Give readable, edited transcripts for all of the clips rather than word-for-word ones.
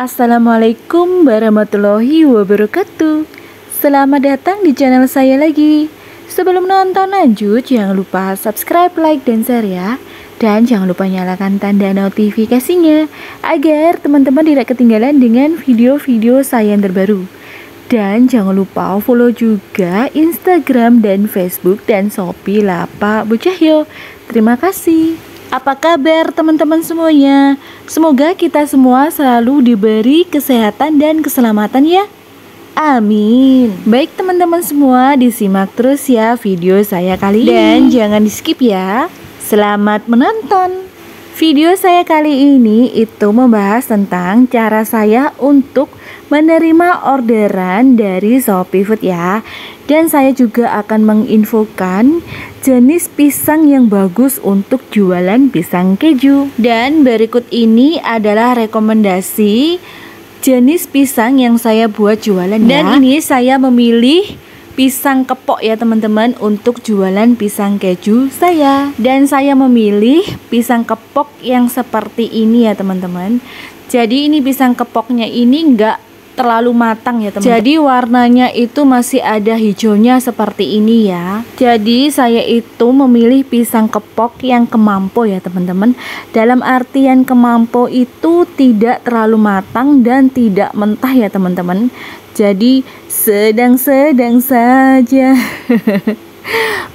Assalamualaikum warahmatullahi wabarakatuh. Selamat datang di channel saya lagi. Sebelum nonton lanjut, jangan lupa subscribe, like, dan share ya. Dan jangan lupa nyalakan tanda notifikasinya agar teman-teman tidak ketinggalan dengan video-video saya yang terbaru. Dan jangan lupa follow juga Instagram dan Facebook dan Shopee Lapak Bu Cahyo. Terima kasih. Apa kabar teman-teman semuanya? Semoga kita semua selalu diberi kesehatan dan keselamatan ya. Amin. Baik teman-teman semua, disimak terus ya video saya kali ini. Dan jangan di skip ya. Selamat menonton. Video saya kali ini itu membahas tentang cara saya untuk menerima orderan dari Shopee Food ya. Dan saya juga akan menginfokan jenis pisang yang bagus untuk jualan pisang keju. Dan berikut ini adalah rekomendasi jenis pisang yang saya buat jualan ya. Dan ini saya memilih pisang kepok ya teman-teman untuk jualan pisang keju saya. Dan saya memilih pisang kepok yang seperti ini ya teman-teman. Jadi ini pisang kepoknya ini enggak terlalu matang ya teman-teman. Jadi warnanya itu masih ada hijaunya seperti ini ya. Jadi saya itu memilih pisang kepok yang kemampo ya teman-teman. Dalam artian kemampo itu tidak terlalu matang dan tidak mentah ya teman-teman. Jadi sedang-sedang saja.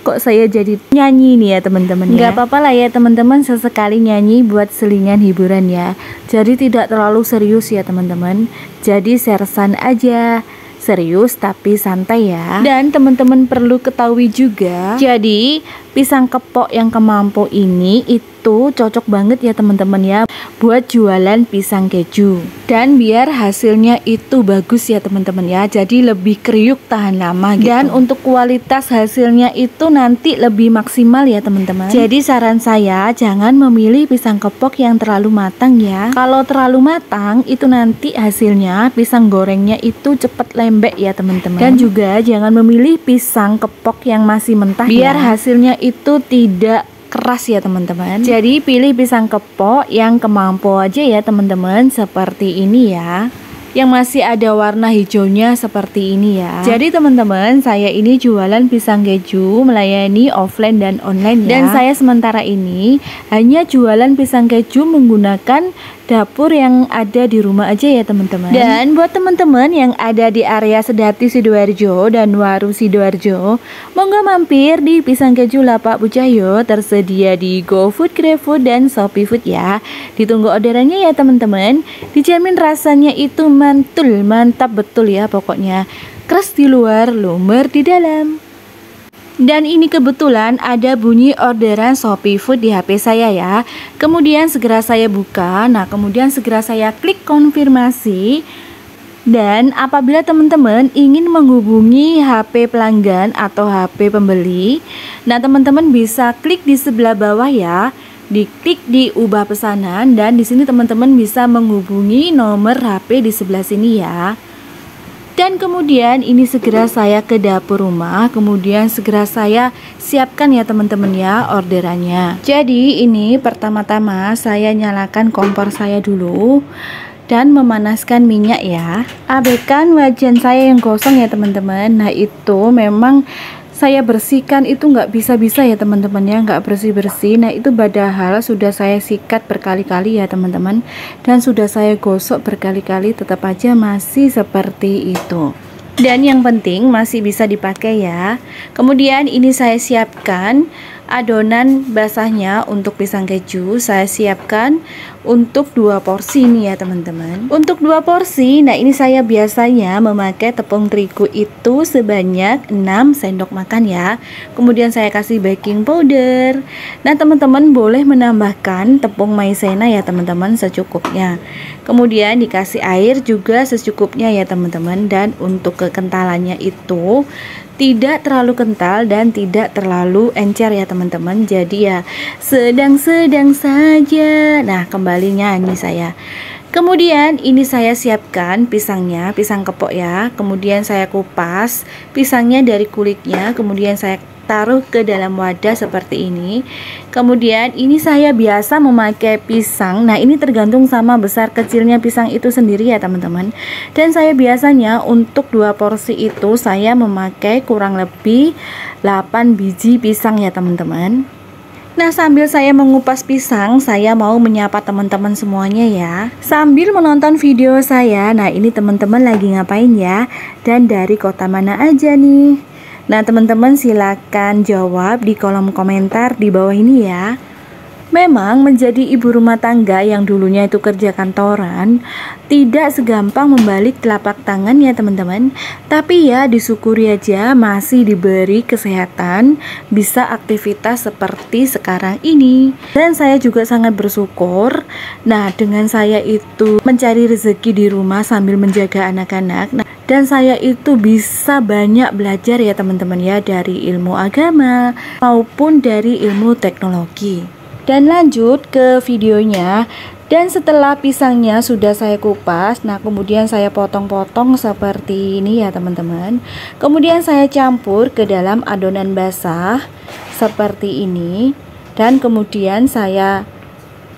Kok saya jadi nyanyi nih ya teman-teman ya? Nggak apa-apa lah ya teman-teman, sesekali nyanyi buat selingan hiburan ya. Jadi tidak terlalu serius ya teman-teman. Jadi sersan aja, serius tapi santai ya. Dan teman-teman perlu ketahui juga, jadi pisang kepok yang kemampo ini itu cocok banget ya teman-teman ya buat jualan pisang keju. Dan biar hasilnya itu bagus ya teman-teman ya. Jadi lebih kriuk, tahan lama gitu. Dan untuk kualitas hasilnya itu nanti lebih maksimal ya teman-teman. Jadi saran saya jangan memilih pisang kepok yang terlalu matang ya. Kalau terlalu matang itu nanti hasilnya pisang gorengnya itu cepet lembek ya teman-teman. Dan juga jangan memilih pisang kepok yang masih mentah biar hasilnya itu tidak keras ya teman-teman. Jadi pilih pisang kepok yang kemampo aja ya teman-teman, seperti ini ya, yang masih ada warna hijaunya seperti ini ya. Jadi teman-teman, saya ini jualan pisang keju, melayani offline dan online ya. Dan saya sementara ini hanya jualan pisang keju menggunakan dapur yang ada di rumah aja ya teman-teman. Dan buat teman-teman yang ada di area Sedati Sidoarjo dan Waru Sidoarjo, monggo mampir di pisang keju Lapak Bu Cahyo, tersedia di GoFood, GrabFood, dan Shopee Food ya. Ditunggu orderannya ya teman-teman. Dijamin rasanya itu mantul, mantap betul ya pokoknya. Keras di luar, lumer di dalam. Dan ini kebetulan ada bunyi orderan Shopee Food di HP saya ya. Kemudian segera saya buka. Nah, kemudian segera saya klik konfirmasi. Dan apabila teman-teman ingin menghubungi HP pelanggan atau HP pembeli, nah teman-teman bisa klik di sebelah bawah ya. Diklik di ubah pesanan dan di sini teman-teman bisa menghubungi nomor HP di sebelah sini ya. Dan kemudian ini segera saya ke dapur rumah, kemudian segera saya siapkan ya teman-teman ya orderannya. Jadi ini pertama-tama saya nyalakan kompor saya dulu dan memanaskan minyak ya. Abaikan wajan saya yang gosong ya teman-teman. Nah itu memang saya bersihkan itu nggak bisa-bisa ya teman-teman ya, nggak bersih-bersih. Nah itu padahal sudah saya sikat berkali-kali ya teman-teman, dan sudah saya gosok berkali-kali, tetap aja masih seperti itu. Dan yang penting masih bisa dipakai ya. Kemudian ini saya siapkan adonan basahnya untuk pisang keju. Saya siapkan untuk 2 porsi nih ya teman-teman. Untuk 2 porsi, nah ini saya biasanya memakai tepung terigu itu sebanyak 6 sendok makan ya. Kemudian saya kasih baking powder. Nah teman-teman boleh menambahkan tepung maizena ya teman-teman secukupnya. Kemudian dikasih air juga secukupnya ya teman-teman. Dan untuk kekentalannya itu tidak terlalu kental dan tidak terlalu encer ya teman-teman. Jadi ya sedang-sedang saja. Nah kembali nyanyi saya. Kemudian ini saya siapkan pisangnya, pisang kepok ya. Kemudian saya kupas pisangnya dari kulitnya. Kemudian saya taruh ke dalam wadah seperti ini. Kemudian ini saya biasa memakai pisang. Nah, ini tergantung sama besar kecilnya pisang itu sendiri ya teman-teman. Dan saya biasanya untuk 2 porsi itu saya memakai kurang lebih 8 biji pisang ya teman-teman. Nah, sambil saya mengupas pisang, saya mau menyapa teman-teman semuanya ya. Sambil menonton video saya, nah ini teman-teman lagi ngapain ya? Dan dari kota mana aja nih? Nah, teman-teman silakan jawab di kolom komentar di bawah ini ya. Memang menjadi ibu rumah tangga yang dulunya itu kerja kantoran tidak segampang membalik telapak tangan ya teman-teman. Tapi ya disyukuri aja masih diberi kesehatan, bisa aktivitas seperti sekarang ini. Dan saya juga sangat bersyukur. Nah, dengan saya itu mencari rezeki di rumah sambil menjaga anak-anak. Dan saya itu bisa banyak belajar ya teman-teman ya, dari ilmu agama maupun dari ilmu teknologi. Dan lanjut ke videonya. Dan setelah pisangnya sudah saya kupas, nah kemudian saya potong-potong seperti ini ya teman-teman. Kemudian saya campur ke dalam adonan basah seperti ini. Dan kemudian saya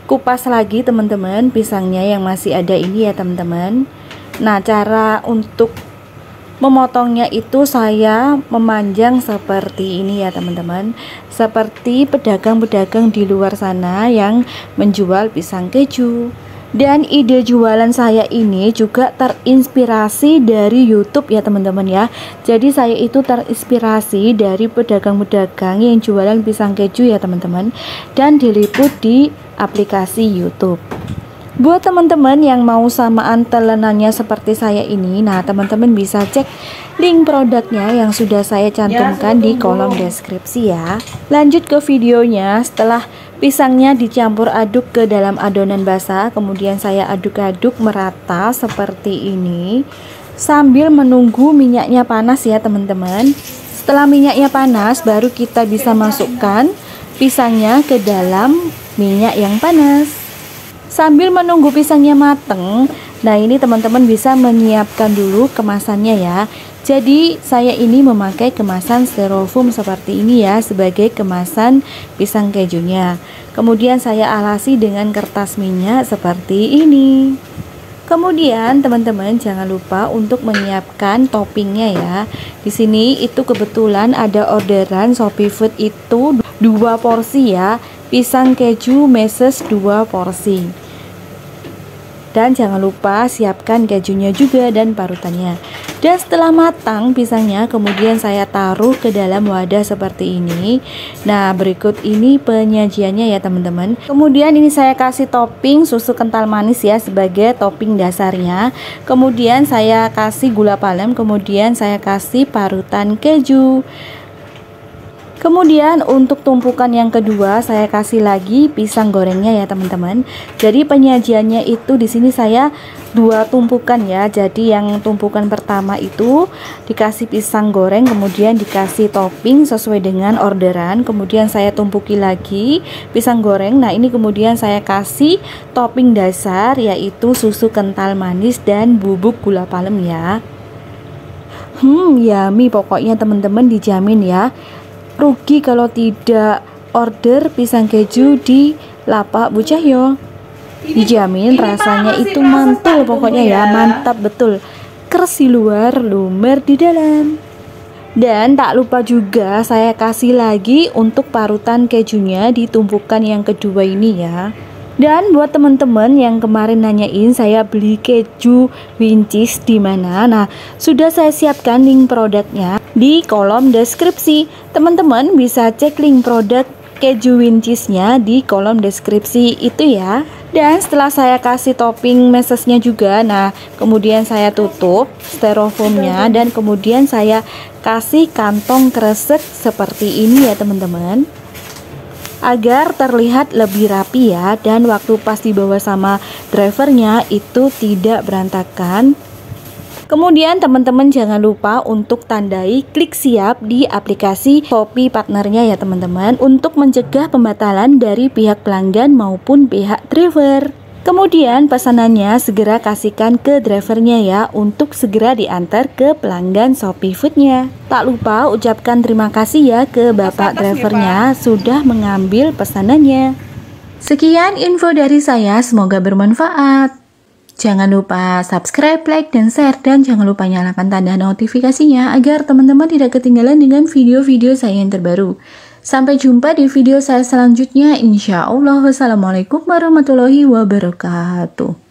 kupas lagi teman-teman pisangnya yang masih ada ini ya teman-teman. Nah, cara untuk memotongnya itu saya memanjang seperti ini ya teman-teman, seperti pedagang-pedagang di luar sana yang menjual pisang keju. Dan ide jualan saya ini juga terinspirasi dari YouTube ya teman-teman ya. Jadi saya itu terinspirasi dari pedagang-pedagang yang jualan pisang keju ya teman-teman, dan diliput di aplikasi YouTube. Buat teman-teman yang mau samaan telenannya seperti saya ini, nah teman-teman bisa cek link produknya yang sudah saya cantumkan di kolom deskripsi ya. Lanjut ke videonya. Setelah pisangnya dicampur aduk ke dalam adonan basah, kemudian saya aduk-aduk merata seperti ini sambil menunggu minyaknya panas ya teman-teman. Setelah minyaknya panas, baru kita bisa masukkan pisangnya ke dalam minyak yang panas. Sambil menunggu pisangnya mateng, nah ini teman-teman bisa menyiapkan dulu kemasannya ya. Jadi saya ini memakai kemasan styrofoam seperti ini ya, sebagai kemasan pisang kejunya. Kemudian saya alasi dengan kertas minyak seperti ini. Kemudian teman-teman jangan lupa untuk menyiapkan toppingnya ya. Di sini itu kebetulan ada orderan Shopee Food itu 2 porsi ya, pisang keju meses 2 porsi. Dan jangan lupa siapkan kejunya juga dan parutannya. Dan setelah matang pisangnya, kemudian saya taruh ke dalam wadah seperti ini. Nah, berikut ini penyajiannya ya teman-teman. Kemudian ini saya kasih topping susu kental manis ya sebagai topping dasarnya. Kemudian saya kasih gula palem, kemudian saya kasih parutan keju. Kemudian untuk tumpukan yang kedua saya kasih lagi pisang gorengnya ya teman-teman. Jadi penyajiannya itu di sini saya 2 tumpukan ya. Jadi yang tumpukan pertama itu dikasih pisang goreng, kemudian dikasih topping sesuai dengan orderan. Kemudian saya tumpuki lagi pisang goreng. Nah, ini kemudian saya kasih topping dasar yaitu susu kental manis dan bubuk gula palem ya. Yummy pokoknya teman-teman, dijamin ya. Rugi kalau tidak order pisang keju di Lapak Bu Cahyo. Dijamin rasanya itu mantul pokoknya ya, mantap betul. Keras di luar, lumer di dalam. Dan tak lupa juga saya kasih lagi untuk parutan kejunya di tumpukan yang kedua ini ya. Dan buat teman-teman yang kemarin nanyain saya beli keju Wincis di mana, nah sudah saya siapkan link produknya di kolom deskripsi. Teman-teman bisa cek link produk keju Wincisnya di kolom deskripsi itu ya. Dan setelah saya kasih topping mesesnya juga, nah kemudian saya tutup styrofoamnya dan kemudian saya kasih kantong kresek seperti ini ya teman-teman, agar terlihat lebih rapi ya, dan waktu pas dibawa sama drivernya itu tidak berantakan. Kemudian teman-teman jangan lupa untuk tandai klik siap di aplikasi Shopee partnernya ya teman-teman, untuk mencegah pembatalan dari pihak pelanggan maupun pihak driver. Kemudian pesanannya segera kasihkan ke drivernya ya, untuk segera diantar ke pelanggan Shopee Foodnya. Tak lupa ucapkan terima kasih ya ke bapak drivernya sudah mengambil pesanannya. Sekian info dari saya, semoga bermanfaat. Jangan lupa subscribe, like, dan share, dan jangan lupa nyalakan tanda notifikasinya agar teman-teman tidak ketinggalan dengan video-video saya yang terbaru. Sampai jumpa di video saya selanjutnya, insya Allah. Wassalamualaikum warahmatullahi wabarakatuh.